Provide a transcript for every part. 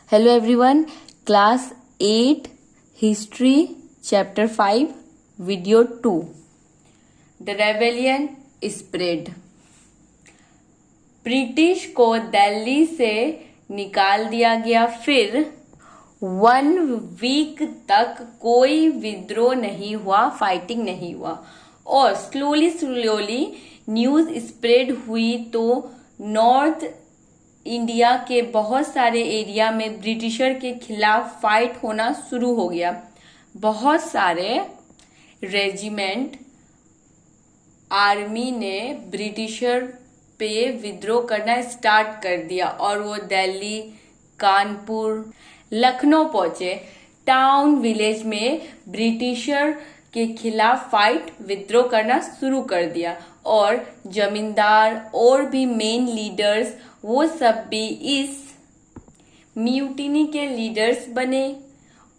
Hello everyone, class 8 history chapter 5 video 2 The rebellion spread। British को दिल्ली से निकाल दिया गया। फिर 1 वीक तक कोई विद्रोह नहीं हुआ, फाइटिंग नहीं हुआ और स्लोली न्यूज स्प्रेड हुई तो नॉर्थ इंडिया के बहुत सारे एरिया में ब्रिटिशर के खिलाफ फाइट होना शुरू हो गया। बहुत सारे रेजिमेंट आर्मी ने ब्रिटिशर पे विद्रोह करना स्टार्ट कर दिया और वो दिल्ली, कानपुर, लखनऊ पहुंचे। टाउन विलेज में ब्रिटिशर के खिलाफ फाइट विद्रोह करना शुरू कर दिया और जमींदार और भी मेन लीडर्स वो सब भी इस म्यूटिनी के लीडर्स बने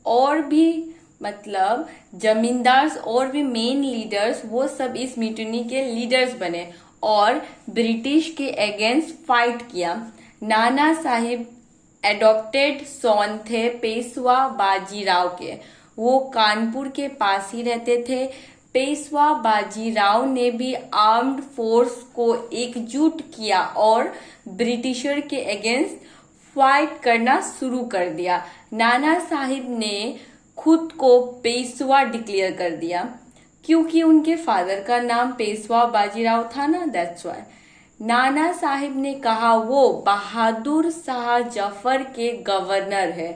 और भी मतलब जमींदार और भी मेन लीडर्स वो सब इस म्यूटिनी के लीडर्स बने और ब्रिटिश के अगेंस्ट फाइट किया। नाना साहिब एडॉप्टेड सॉन थे पेशवा बाजीराव के। वो कानपुर के पास ही रहते थे। पेशवा बाजीराव ने भी आर्म्ड फोर्स को एकजुट किया और ब्रिटिशर के अगेंस्ट फाइट करना शुरू कर दिया। नाना साहिब ने खुद को पेशवा डिक्लेयर कर दिया क्योंकि उनके फादर का नाम पेशवा बाजीराव था ना, दैट्स व्हाई। नाना साहिब ने कहा वो बहादुर शाह जफर के गवर्नर है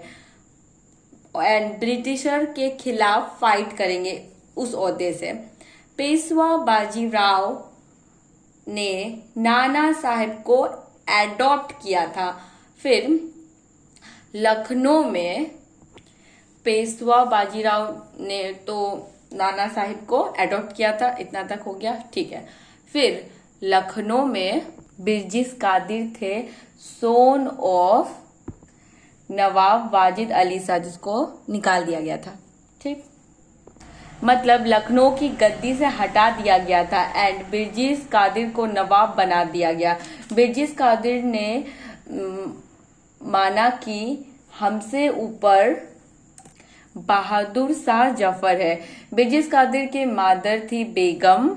एंड ब्रिटिशर के खिलाफ फाइट करेंगे उस ओहदे से। पेशवा बाजीराव ने नाना साहिब को एडॉप्ट किया था। फिर लखनऊ में पेशवा बाजीराव ने तो नाना साहिब को एडॉप्ट किया था, इतना तक हो गया, ठीक है। फिर लखनऊ में बिरजिस कादिर थे, सोन ऑफ नवाब वाजिद अली शाह, जिसको निकाल दिया गया था, ठीक। मतलब लखनऊ की गद्दी से हटा दिया गया था एंड बिरजिस कादिर को नवाब बना दिया गया। बिरजिस कादिर ने माना कि हमसे ऊपर बहादुर शाह जफर है। बिरजिस कादिर के मादर थी बेगम,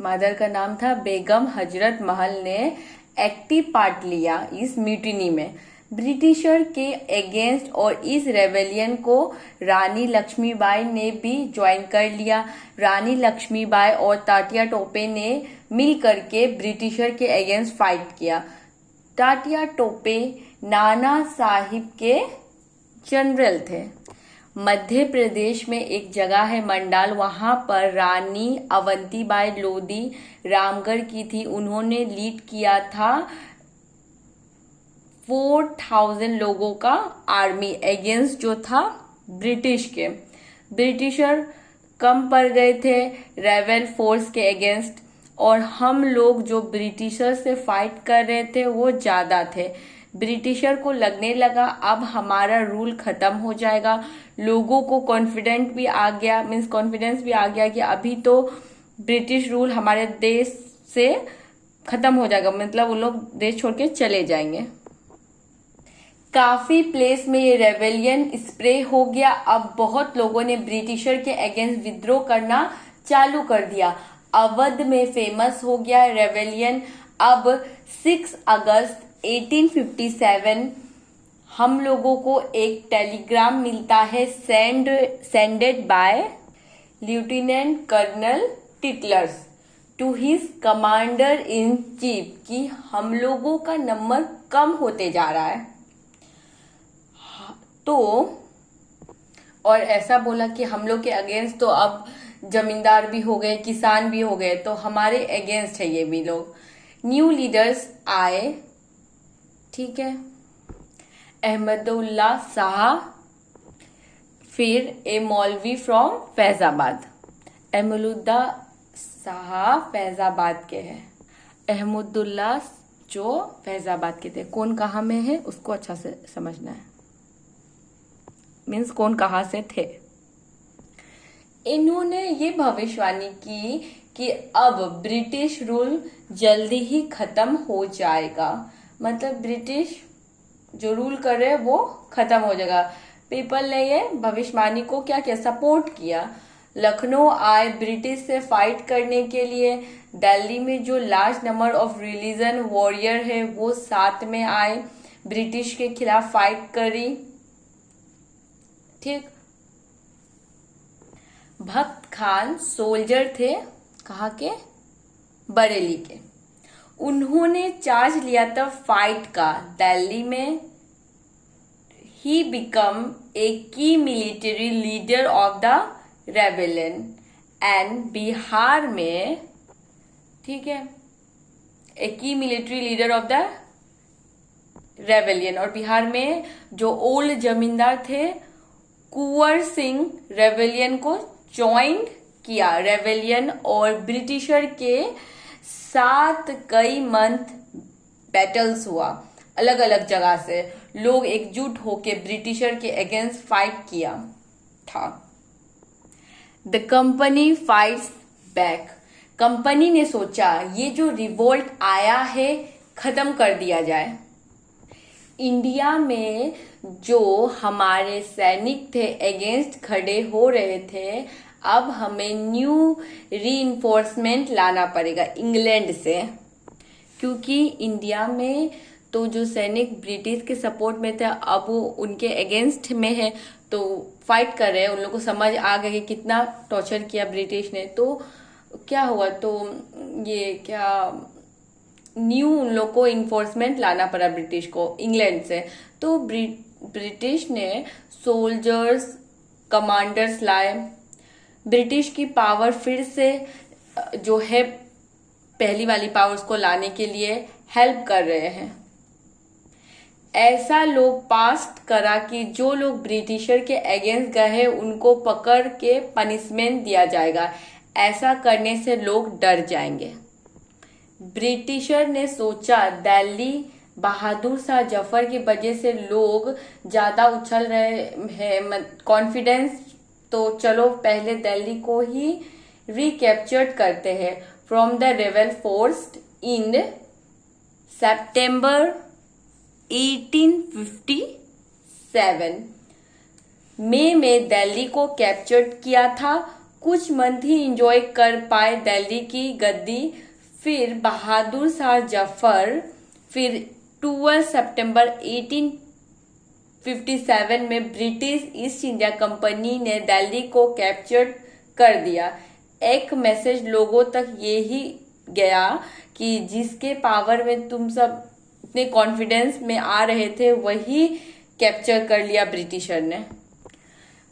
मादर का नाम था बेगम हजरत महल ने एक्टिव पार्ट लिया इस म्यूटिनी में ब्रिटिशर के अगेंस्ट और इस रेवेलियन को रानी लक्ष्मीबाई ने भी ज्वाइन कर लिया। रानी लक्ष्मीबाई और तात्या टोपे ने मिल करके ब्रिटिशर के अगेंस्ट फाइट किया। तात्या टोपे नाना साहिब के जनरल थे। मध्य प्रदेश में एक जगह है मंडाल, वहां पर रानी अवंतीबाई लोधी रामगढ़ की थी। उन्होंने लीड किया था 4000 लोगों का आर्मी अगेंस्ट जो था ब्रिटिश के। ब्रिटिशर कम पड़ गए थे रेबल फोर्स के अगेंस्ट और हम लोग जो ब्रिटिशर से फाइट कर रहे थे वो ज्यादा थे। ब्रिटिशर को लगने लगा अब हमारा रूल खत्म हो जाएगा। लोगों को कॉन्फिडेंस भी आ गया कि अभी तो ब्रिटिश रूल हमारे देश से खत्म हो जाएगा, मतलब वो लोग देश छोड़ के चले जाएंगे। काफी प्लेस में ये रेवेलियन स्प्रे हो गया। अब बहुत लोगों ने ब्रिटिशर के अगेंस्ट विद्रोह करना चालू कर दिया। अवध में फेमस हो गया रेवेलियन। अब 6 अगस्त 1857 हम लोगों को एक टेलीग्राम मिलता है sended by lieutenant colonel Tytler's to his commander in chief कि हम लोगों का नंबर कम होते जा रहा है। तो और ऐसा बोला कि हम लोग के अगेंस्ट तो अब जमींदार भी हो गए, किसान भी हो गए, तो हमारे अगेंस्ट है ये भी लोग। न्यू लीडर्स आए, ठीक है। अहमदुल्ला शाह, फिर ए मौलवी फ्रॉम फैजाबाद। अहमदुल्ला शाह फैजाबाद के हैं। अहमदुल्ला जो फैजाबाद के थे, कौन कहाँ में है उसको अच्छा से समझना है, मीन्स कौन कहाँ से थे। इन्होंने ये भविष्यवाणी की कि अब ब्रिटिश रूल जल्दी ही खत्म हो जाएगा, मतलब ब्रिटिश जो रूल कर रहे हैं वो खत्म हो जाएगा। पीपल ने ये भविष्यवाणी को क्या किया, सपोर्ट किया। लखनऊ आए ब्रिटिश से फाइट करने के लिए। दिल्ली में जो large number of religion warrior है वो साथ में आए, ब्रिटिश के खिलाफ फाइट करी। ठीक। भक्त खान सोल्जर थे, कहाँ के, बरेली के। उन्होंने चार्ज लिया था फाइट का दिल्ली में। ही बिकम ए की military leader of the rebellion and Bihar में, ठीक है, ए की military leader of the rebellion. और बिहार में जो ओल्ड जमींदार थे कुंवर सिंह रेबेलियन को ज्वाइन किया। रेबेलियन और ब्रिटिशर के साथ कई मंथ बैटल्स हुआ, अलग अलग जगह से लोग एकजुट होके ब्रिटिशर के अगेंस्ट फाइट किया था। The company fights back. Company ने सोचा ये जो रिवोल्ट आया है खत्म कर दिया जाए। इंडिया में जो हमारे सैनिक थे अगेंस्ट खड़े हो रहे थे, अब हमें न्यू रीइंफोर्समेंट लाना पड़ेगा इंग्लैंड से, क्योंकि इंडिया में तो जो सैनिक ब्रिटिश के सपोर्ट में थे अब वो उनके अगेंस्ट में है, तो फाइट कर रहे हैं। उन लोगों को समझ आ गया कि कितना टॉर्चर किया ब्रिटिश ने। तो क्या हुआ, तो ये क्या न्यू उन लोग को इन्फोर्समेंट लाना पड़ा ब्रिटिश को इंग्लैंड से। तो ब्रिटिश ने सोल्जर्स, कमांडर्स लाए। ब्रिटिश की पावर फिर से जो है पहली वाली पावर्स को लाने के लिए हेल्प कर रहे हैं। ऐसा लोग पास करा कि जो लोग ब्रिटिशर के अगेंस्ट गए हैं उनको पकड़ के पनिशमेंट दिया जाएगा। ऐसा करने से लोग डर जाएंगे। ब्रिटिशर ने सोचा दिल्ली बहादुर शाह जफर की वजह से लोग ज्यादा उछल रहे हैं, कॉन्फिडेंस, तो चलो पहले दिल्ली को ही रिकैप्चर्ड करते हैं from the rebel force in सितंबर 1857। मई में दिल्ली को कैप्चर किया था। कुछ मंथ ही एंजॉय कर पाए दिल्ली की गद्दी। फिर बहादुर शाह जफर फिर 12 सितंबर 1857 में ब्रिटिश ईस्ट इंडिया कंपनी ने दिल्ली को कैप्चर कर दिया। एक मैसेज लोगों तक ये ही गया कि जिसके पावर में तुम सब इतने कॉन्फिडेंस में आ रहे थे वही कैप्चर कर लिया ब्रिटिशर ने।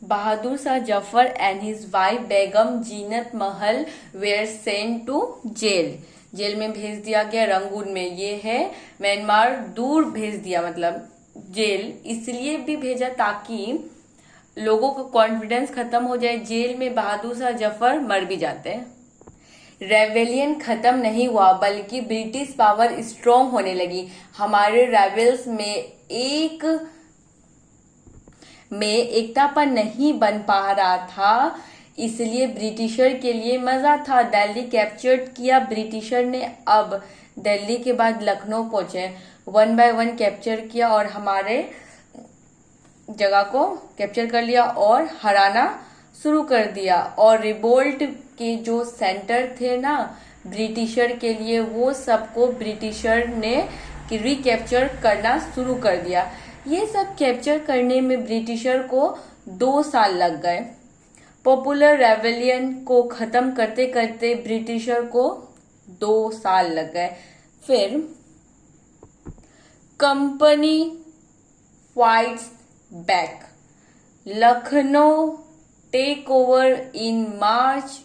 Bahadur Shah Zafar and his wife Begum Zeenat Mahal were sent to jail. Jail में भेज दिया गया, रंगून में, ये है म्यांमार, दूर भेज दिया, मतलब जेल इसलिए भी भेजा ताकि लोगों का कॉन्फिडेंस खत्म हो जाए। जेल में बहादुर शाह जफर मर भी जाते हैं। रेबेलियन खत्म नहीं हुआ बल्कि ब्रिटिश पावर स्ट्रॉन्ग होने लगी। हमारे रेबल्स में एकता पर नहीं बन पा रहा था, इसलिए ब्रिटिशर के लिए मजा था। दिल्ली कैप्चर किया ब्रिटिशर ने। अब दिल्ली के बाद लखनऊ पहुंचे, 1 बाय 1 कैप्चर किया और हमारे जगह को कैप्चर कर लिया और हराना शुरू कर दिया। और रिवोल्ट के जो सेंटर थे ना ब्रिटिशर के लिए, वो सबको ब्रिटिशर ने रिकैप्चर करना शुरू कर दिया। ये सब कैप्चर करने में ब्रिटिशर को 2 साल लग गए। पॉपुलर रेबेलियन को खत्म करते करते ब्रिटिशर को 2 साल लग गए। फिर company fights back. Lucknow take over in March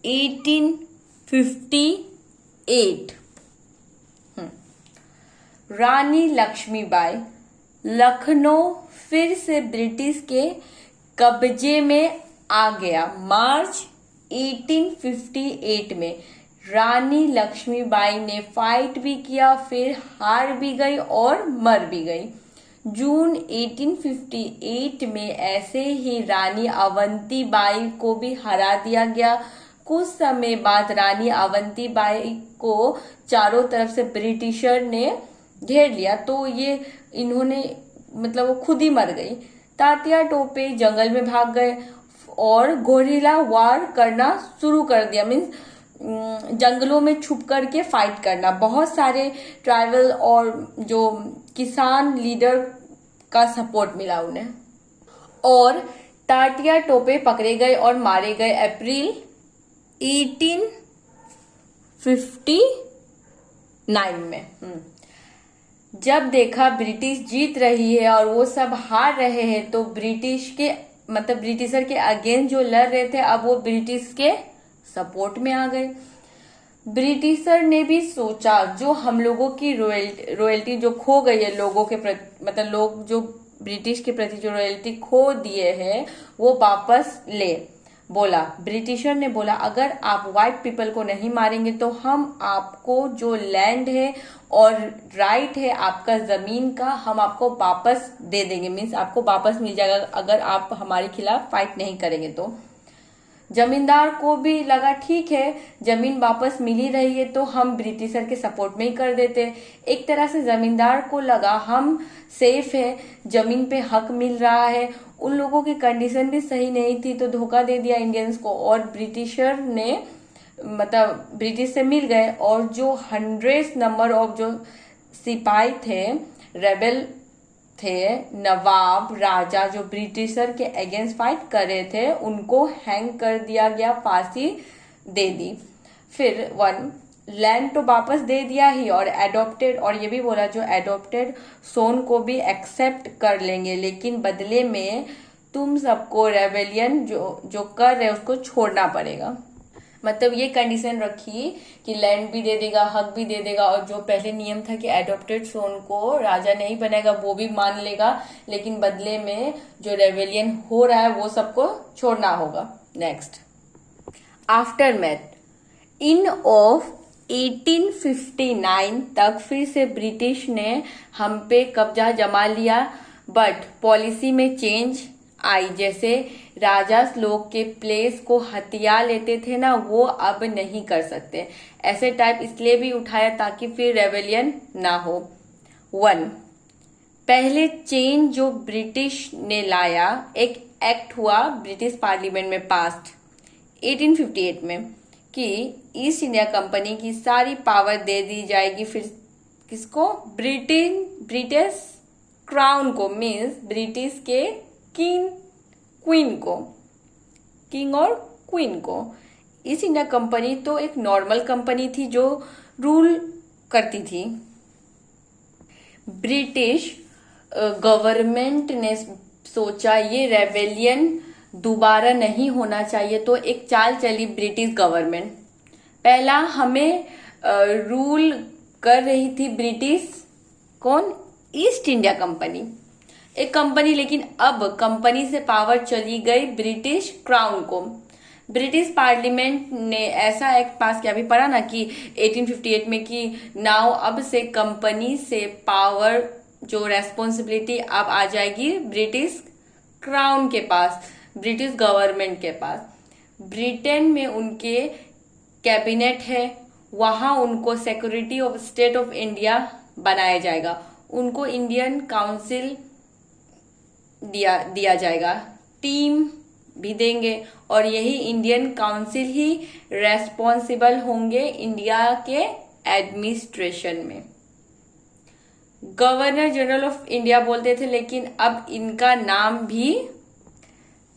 1858। Rani Lakshmibai. Lucknow फिर से ब्रिटिश के कब्जे में आ गया। मार्च 1858 में रानी लक्ष्मीबाई ने फाइट भी किया, फिर हार भी गई और मर भी गई। जून 1858 में ऐसे ही रानी अवंतीबाई को भी हरा दिया गया। कुछ समय बाद रानी अवंतीबाई को चारों तरफ से ब्रिटिशर ने घेर लिया। तो ये इन्होंने मतलब वो खुद ही मर गई। तात्या टोपे जंगल में भाग गए और गोरिल्ला वार करना शुरू कर दिया। मीन्स जंगलों में छुप करके फाइट करना। बहुत सारे ट्राइबल और जो किसान लीडर का सपोर्ट मिला उन्हें, और तात्या टोपे पकड़े गए और मारे गए अप्रैल 1859 में। जब देखा ब्रिटिश जीत रही है और वो सब हार रहे हैं, तो ब्रिटिश के मतलब ब्रिटिशर के अगेंस्ट जो लड़ रहे थे, अब वो ब्रिटिश के सपोर्ट में आ गए। ब्रिटिशर ने भी सोचा जो हम लोगों की रॉयल्टी जो खो गई है लोगों के प्रति, मतलब लोग जो ब्रिटिश के प्रति जो रॉयल्टी खो दिए हैं वो वापस ले। बोला ब्रिटिशर ने बोला अगर आप व्हाइट पीपल को नहीं मारेंगे तो हम आपको जो लैंड है और राइट है आपका जमीन का, हम आपको वापस दे देंगे। मीन्स आपको वापस मिल जाएगा अगर आप हमारे खिलाफ फाइट नहीं करेंगे तो। जमींदार को भी लगा ठीक है, जमीन वापस मिल ही रही है तो हम ब्रिटिशर के सपोर्ट में ही कर देते। एक तरह से जमींदार को लगा हम सेफ है, जमीन पे हक मिल रहा है। उन लोगों की कंडीशन भी सही नहीं थी तो धोखा दे दिया इंडियंस को, और ब्रिटिशर ने मतलब ब्रिटिश से मिल गए। और जो 100 नंबर ऑफ जो सिपाही थे, रेबल थे, नवाब राजा जो ब्रिटिशर के अगेंस्ट फाइट कर रहे थे, उनको हैंग कर दिया गया, फांसी दे दी। फिर लैंड तो वापस दे दिया ही, और एडॉप्टेड, और ये भी बोला जो एडॉप्टेड सोन को भी एक्सेप्ट कर लेंगे, लेकिन बदले में तुम सबको रेबेलियन जो कर रहे उसको छोड़ना पड़ेगा। मतलब ये कंडीशन रखी कि लैंड भी दे देगा, हक भी दे देगा, और जो पहले नियम था कि एडॉप्टेड सोन को राजा नहीं बनेगा वो भी मान लेगा, लेकिन बदले में जो रेबेलियन हो रहा है वो सबको छोड़ना होगा। Next, after math in of 1859 तक फिर से ब्रिटिश ने हम पे कब्जा जमा लिया, बट पॉलिसी में चेंज आई। जैसे राजा लोग के प्लेस को हथिया लेते थे ना, वो अब नहीं कर सकते। ऐसे टाइप इसलिए भी उठाया ताकि फिर रेबेलियन ना हो। पहले चेंज जो ब्रिटिश ने लाया, एक एक्ट हुआ ब्रिटिश पार्लियामेंट में पास्ट 1858 में कि ईस्ट इंडिया कंपनी की सारी पावर दे दी जाएगी। फिर किसको? ब्रिटिश क्राउन को, मीन्स ब्रिटिश के क्वीन को, किंग और क्वीन को। ईस्ट इंडिया कंपनी तो एक नॉर्मल कंपनी थी जो रूल करती थी। ब्रिटिश गवर्नमेंट ने सोचा ये रेबेलियन दोबारा नहीं होना चाहिए, तो एक चाल चली ब्रिटिश गवर्नमेंट। पहला हमें रूल कर रही थी ब्रिटिश कौन? ईस्ट इंडिया कंपनी, एक कंपनी, लेकिन अब कंपनी से पावर चली गई ब्रिटिश क्राउन को। ब्रिटिश पार्लियामेंट ने ऐसा एक्ट पास किया, अभी पढ़ा ना कि 1858 में कि नाउ अब से कंपनी से पावर जो रेस्पॉन्सिबिलिटी अब आ जाएगी ब्रिटिश क्राउन के पास, ब्रिटिश गवर्नमेंट के पास। ब्रिटेन में उनके कैबिनेट है, वहां उनको secretary of state of India बनाया जाएगा। उनको इंडियन काउंसिल दिया जाएगा, टीम भी देंगे, और यही इंडियन काउंसिल ही रेस्पॉन्सिबल होंगे इंडिया के एडमिनिस्ट्रेशन में। गवर्नर जनरल ऑफ इंडिया बोलते थे, लेकिन अब इनका नाम भी,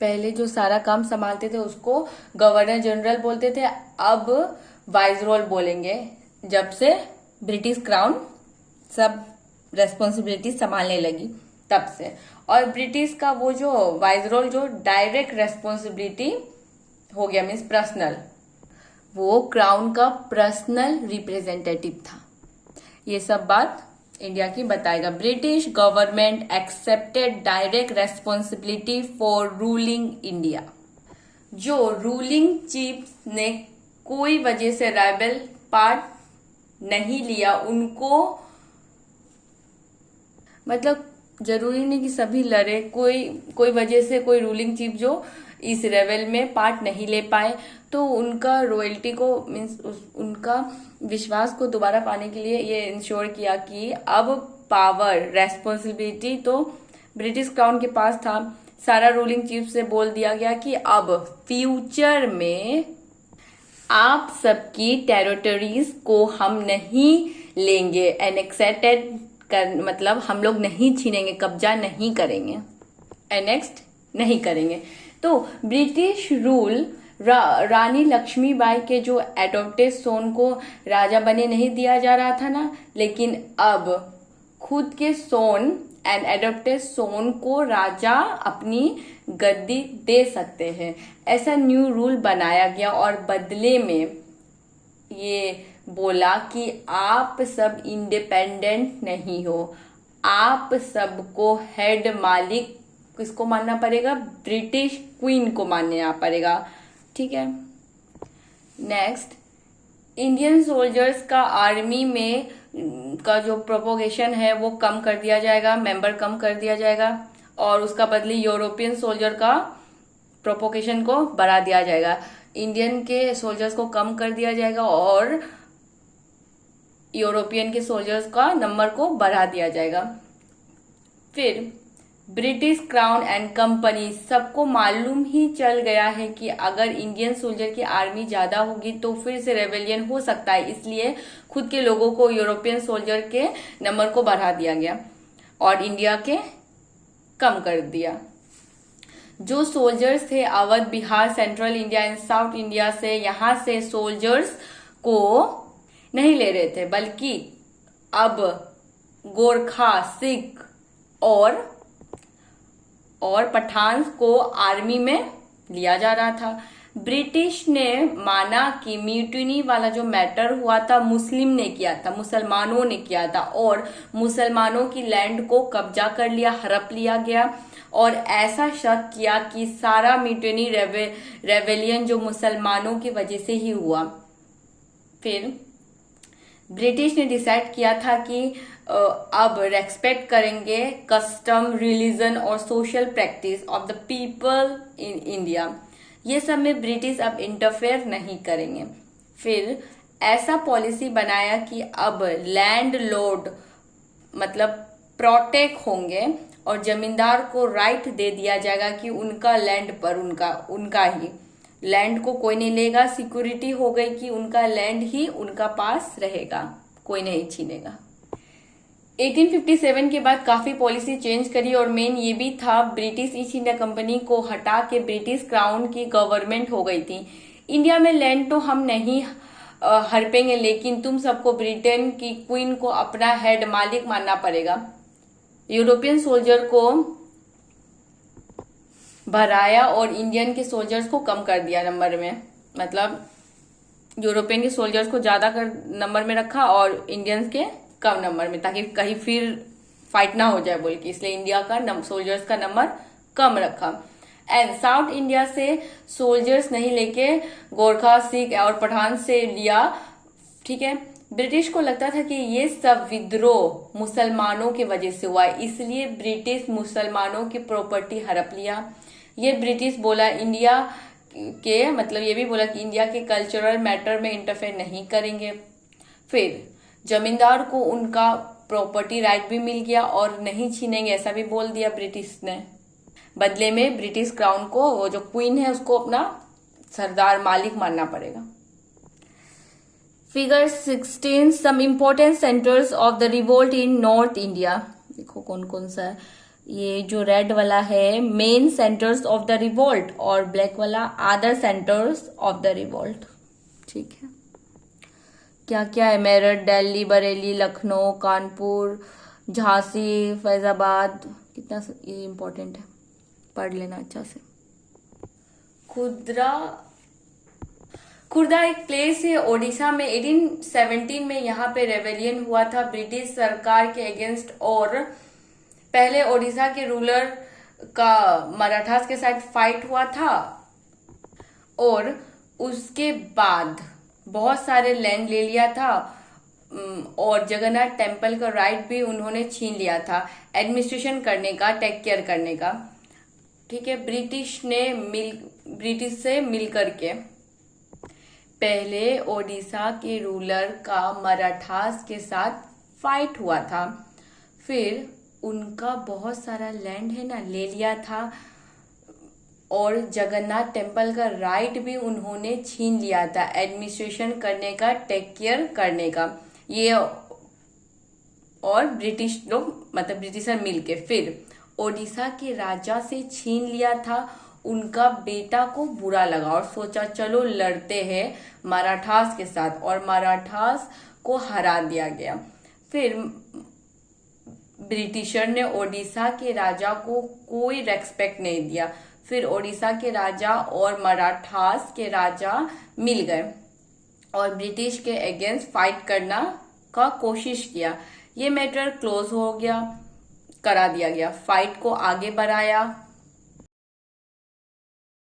पहले जो सारा काम संभालते थे उसको गवर्नर जनरल बोलते थे, अब वाइसरॉय बोलेंगे, जब से ब्रिटिश क्राउन सब रेस्पॉन्सिबिलिटी संभालने लगी तब से। और ब्रिटिश का वो जो वाइसरॉय जो डायरेक्ट रेस्पॉन्सिबिलिटी हो गया, मीन्स पर्सनल, वो क्राउन का पर्सनल रिप्रेजेंटेटिव था। ये सब बात इंडिया की बताएगा। British government accepted direct responsibility for ruling India. जो रूलिंग चीफ ने कोई वजह से रेबेल पार्ट नहीं लिया, उनको मतलब जरूरी नहीं कि सभी लड़े, कोई वजह से कोई रूलिंग चीफ जो इस रेबेल में पार्ट नहीं ले पाए, तो उनका रॉयल्टी को, मीन्स उनका विश्वास को दोबारा पाने के लिए ये इंश्योर किया कि अब पावर रेस्पॉन्सिबिलिटी तो ब्रिटिश क्राउन के पास था। सारा रूलिंग चीफ से बोल दिया गया कि अब फ्यूचर में आप सबकी टेरिटरीज को हम नहीं लेंगे, एनेक्सेटेड कर मतलब हम लोग नहीं छीनेंगे, कब्जा नहीं करेंगे, एनेक्स्ट नहीं करेंगे। तो ब्रिटिश रूल रानी लक्ष्मीबाई के जो एडॉप्टेड सोन को राजा बने नहीं दिया जा रहा था ना, लेकिन अब खुद के सोन एंड एडॉप्टेड सोन को राजा अपनी गद्दी दे सकते हैं, ऐसा न्यू रूल बनाया गया। और बदले में ये बोला कि आप सब इंडिपेंडेंट नहीं हो, आप सबको हेड मालिक किसको मानना पड़ेगा, ब्रिटिश क्वीन को मानना पड़ेगा। ठीक है। नेक्स्ट, इंडियन सोल्जर्स का आर्मी में का जो प्रोपोगेशन है वो कम कर दिया जाएगा, मेंबर कम कर दिया जाएगा, और उसका बदले यूरोपियन सोल्जर का प्रोपोगेशन को बढ़ा दिया जाएगा। इंडियन के सोल्जर्स को कम कर दिया जाएगा और यूरोपियन के सोल्जर्स का नंबर को बढ़ा दिया जाएगा। फिर ब्रिटिश क्राउन एंड कंपनी, सबको मालूम ही चल गया है कि अगर इंडियन सोल्जर की आर्मी ज्यादा होगी तो फिर से रेवेलियन हो सकता है, इसलिए खुद के लोगों को यूरोपियन सोल्जर के नंबर को बढ़ा दिया गया और इंडिया के कम कर दिया। जो सोल्जर्स थे Awadh, Bihar, central India and south India से, यहाँ से सोल्जर्स को नहीं ले रहे थे, बल्कि अब गोरखा, सिख और पठान को आर्मी में लिया जा रहा था। ब्रिटिश ने माना कि म्यूटिनी वाला जो मैटर हुआ था मुस्लिम ने किया था, मुसलमानों ने किया था, और मुसलमानों की लैंड को कब्जा कर लिया, हड़प लिया गया, और ऐसा शक किया कि सारा म्यूटिनी रेवेलियन जो मुसलमानों की वजह से ही हुआ। फिर ब्रिटिश ने डिसाइड किया था कि अब रेस्पेक्ट करेंगे कस्टम, रिलीजन और social practice of the people in India, ये सब में ब्रिटिश अब इंटरफेयर नहीं करेंगे। फिर ऐसा पॉलिसी बनाया कि अब लैंड लॉर्ड मतलब प्रोटेक्ट होंगे और जमींदार को राइट दे दिया जाएगा कि उनका लैंड पर उनका ही लैंड को कोई नहीं लेगा। सिक्योरिटी हो गई कि उनका लैंड ही उनका पास रहेगा, कोई नहीं छीनेगा। 1857 के बाद काफी पॉलिसी चेंज करी और मेन ये भी था, ब्रिटिश ईस्ट इंडिया कंपनी को हटा के ब्रिटिश क्राउन की गवर्नमेंट हो गई थी। इंडिया में लैंड तो हम नहीं हड़पेंगे, लेकिन तुम सबको ब्रिटेन की क्वीन को अपना हेड मालिक मानना पड़ेगा। यूरोपियन सोल्जर को बढ़ाया और इंडियन के सोल्जर्स को कम कर दिया नंबर में, मतलब यूरोपियन के सोल्जर्स को ज्यादा नंबर में रखा और इंडियंस के कम नंबर में, ताकि कहीं फिर फाइट ना हो जाए बोल के, इसलिए इंडिया का सोल्जर्स का नंबर कम रखा। एंड साउथ इंडिया से सोल्जर्स नहीं लेके गोरखा, सिख और पठान से लिया। ठीक है। ब्रिटिश को लगता था कि ये सब विद्रोह मुसलमानों की वजह से हुआ, इसलिए ब्रिटिश मुसलमानों की प्रॉपर्टी हड़प लिया। ये ब्रिटिश बोला इंडिया के मतलब ये भी बोला कि इंडिया के कल्चरल मैटर में इंटरफेयर नहीं करेंगे। फिर जमींदार को उनका प्रॉपर्टी राइट भी मिल गया और नहीं छीनेंगे, ऐसा भी बोल दिया ब्रिटिश ने। बदले में ब्रिटिश क्राउन को वो जो क्वीन है उसको अपना सरदार, मालिक मानना पड़ेगा। Figure 16, some important centres of the revolt in north India. देखो कौन कौन सा है। ये जो रेड वाला है main centres of the revolt और ब्लैक वाला other centres of the revolt. ठीक है। क्या क्या है, मेरठ, दिल्ली, बरेली, लखनऊ, कानपुर, झांसी, फैजाबाद। कितना ये इम्पोर्टेंट है, पढ़ लेना अच्छा से। खुर्दा एक प्लेस है ओडिशा में। 1817 में यहाँ पे रेवेलियन हुआ था ब्रिटिश सरकार के अगेंस्ट, और पहले ओडिशा के रूलर का मराठास के साथ फाइट हुआ था, और उसके बाद बहुत सारे लैंड ले लिया था और जगन्नाथ टेम्पल का राइट भी उन्होंने छीन लिया था एडमिनिस्ट्रेशन करने का, टेक केयर करने का। ठीक है। ब्रिटिश से मिल करके पहले ओडिशा के रूलर का मराठास के साथ फाइट हुआ था। फिर उनका बहुत सारा लैंड है ना ले लिया था, और जगन्नाथ टेम्पल का राइट भी उन्होंने छीन लिया था एडमिनिस्ट्रेशन करने का, टेक केयर करने का। ये और ब्रिटिश लोग मतलब ब्रिटिशर मिलके फिर ओडिशा के राजा से छीन लिया था। उनका बेटा को बुरा लगा और सोचा चलो लड़ते हैं मराठास के साथ, और मराठास को हरा दिया गया। फिर ब्रिटिशर ने ओडिशा के राजा को कोई रेस्पेक्ट नहीं दिया। फिर ओडिशा के राजा और मराठास के राजा मिल गए और ब्रिटिश के अगेंस्ट फाइट करना का कोशिश किया। ये मैटर क्लोज हो गया, करा दिया गया। फाइट को आगे बढ़ाया